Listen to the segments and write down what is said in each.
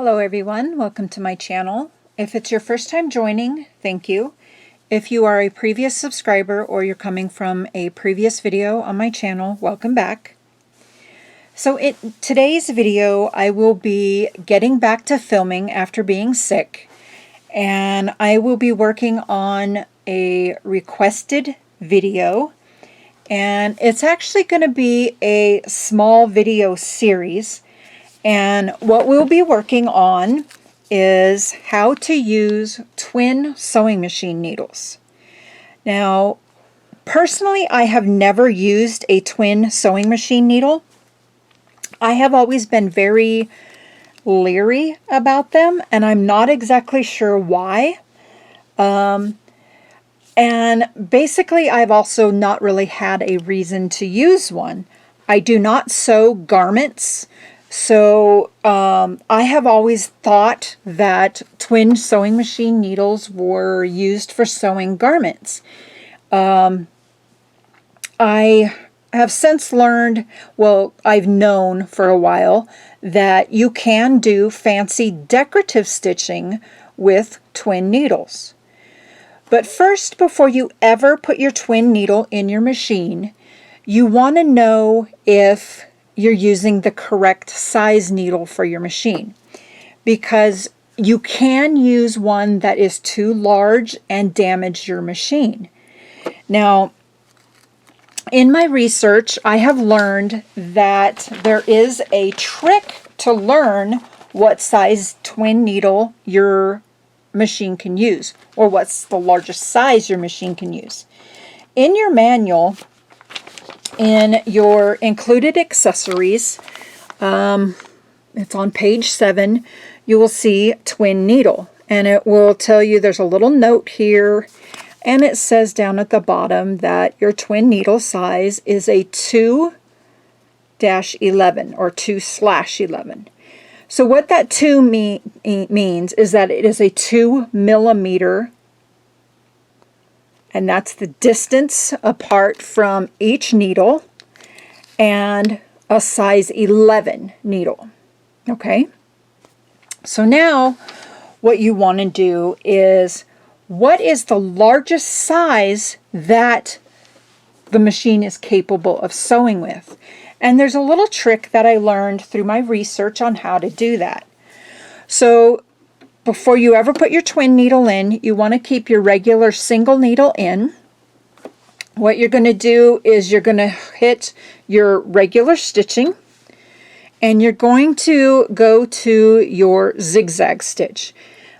Hello everyone, welcome to my channel. If it's your first time joining, thank you. If you are a previous subscriber or you're coming from a previous video on my channel, welcome back. So in today's video, I will be getting back to filming after being sick, and I will be working on a requested video, and it's actually going to be a small video series. And what we'll be working on is how to use twin sewing machine needles. Now, personally, I have never used a twin sewing machine needle. I have always been very leery about them, and I'm not exactly sure why. And basically, I've also not really had a reason to use one. I do not sew garments. So I have always thought that twin sewing machine needles were used for sewing garments. I have since learned, well, I've known for a while, that you can do fancy decorative stitching with twin needles. But first, before you ever put your twin needle in your machine, you want to know if you're using the correct size needle for your machine, because you can use one that is too large and damage your machine. Now, in my research, I have learned that there is a trick to learn what size twin needle your machine can use, or what's the largest size your machine can use. In your manual, in your included accessories, it's on page 7, you will see twin needle, and it will tell you there's a little note here, and it says down at the bottom that your twin needle size is a 2-11 or 2/11. So what that 2 means is that it is a 2 millimeter, and that's the distance apart from each needle, and a size 11 needle. Okay? So now what you want to do is, what is the largest size that the machine is capable of sewing with? And there's a little trick that I learned through my research on how to do that. So before you ever put your twin needle in, you want to keep your regular single needle in. What you're going to do is you're going to hit your regular stitching, and you're going to go to your zigzag stitch.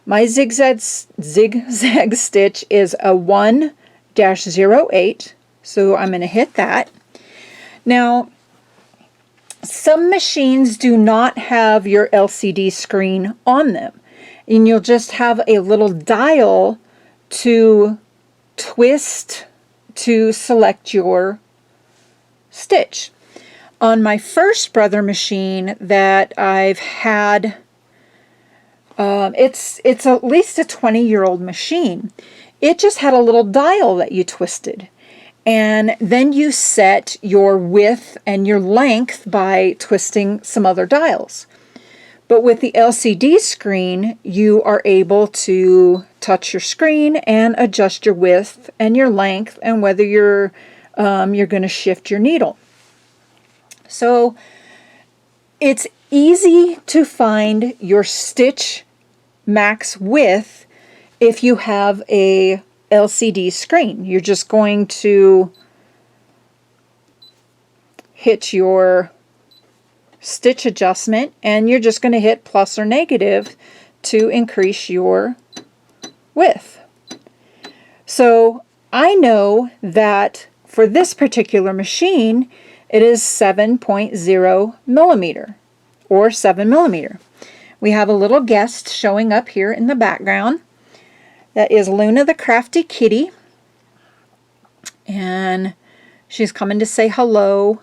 My zigzag stitch is a 1-08, so I'm going to hit that. Now, some machines do not have your LCD screen on them, and you'll just have a little dial to twist to select your stitch. On my first Brother machine that I've had, it's at least a 20-year-old machine. It just had a little dial that you twisted, and then you set your width and your length by twisting some other dials. But with the LCD screen, you are able to touch your screen and adjust your width and your length, and whether you're going to shift your needle. So it's easy to find your stitch max width if you have a LCD screen. You're just going to hit your stitch adjustment, and you're just going to hit plus or negative to increase your width. So I know that for this particular machine, it is 7.0 millimeter or 7 millimeter. We have a little guest showing up here in the background. That is Luna the Crafty Kitty, and she's coming to say hello.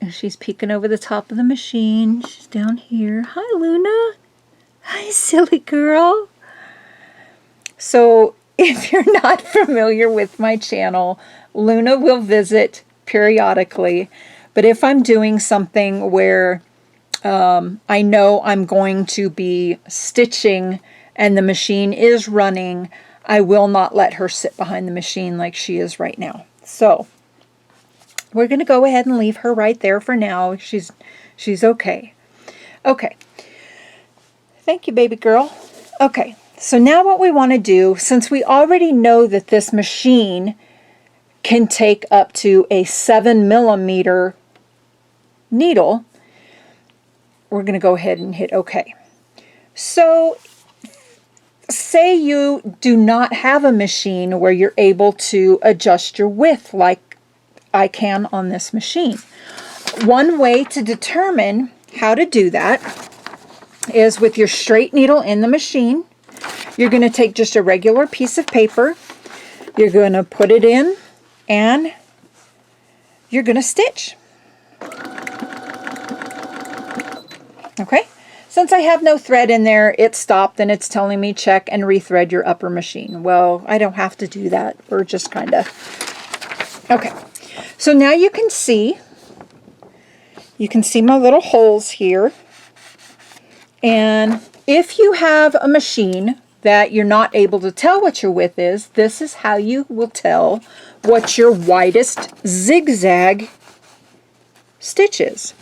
And she's peeking over the top of the machine. She's down here. Hi, Luna. Hi, silly girl. So if you're not familiar with my channel, Luna will visit periodically. But if I'm doing something where I know I'm going to be stitching and the machine is running, I will not let her sit behind the machine like she is right now. So we're going to go ahead and leave her right there for now. She's okay. Okay. Thank you, baby girl. Okay, so now what we want to do, since we already know that this machine can take up to a 7mm needle, we're going to go ahead and hit OK. So say you do not have a machine where you're able to adjust your width like I can on this machine. One way to determine how to do that is with your straight needle in the machine. You're going to take just a regular piece of paper. You're going to put it in and you're going to stitch. Okay, since I have no thread in there, it stopped and it's telling me check and rethread your upper machine. Well, I don't have to do that. We're just kind of... Okay, so now you can see my little holes here. And if you have a machine that you're not able to tell what your width is, this is how you will tell what your widest zigzag stitch is.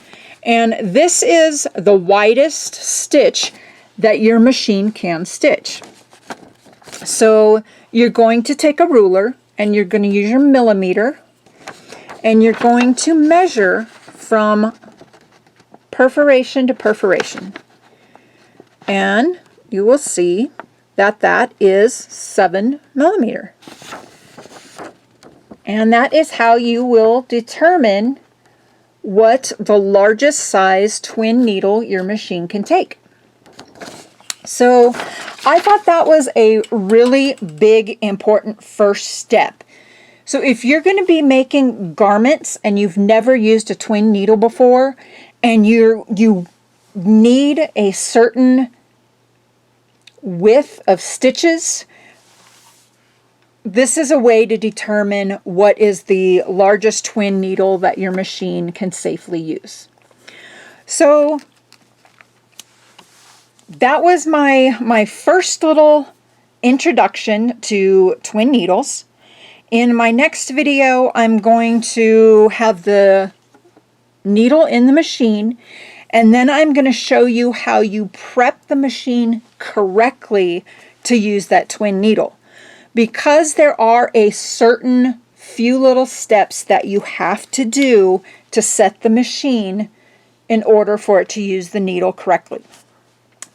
And this is the widest stitch that your machine can stitch. So you're going to take a ruler and you're going to use your millimeter and you're going to measure from perforation to perforation. And you will see that that is 7mm. And that is how you will determine what the largest size twin needle your machine can take. So I thought that was a really big, important first step. So if you're going to be making garments and you've never used a twin needle before, and you need a certain width of stitches, this is a way to determine what is the largest twin needle that your machine can safely use. So that was my first little introduction to twin needles. In my next video, I'm going to have the needle in the machine, and then I'm going to show you how you prep the machine correctly to use that twin needle. Because there are a certain few little steps that you have to do to set the machine in order for it to use the needle correctly.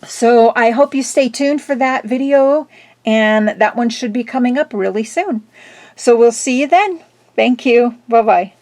So I hope you stay tuned for that video, and that one should be coming up really soon. So we'll see you then. Thank you. Bye-bye.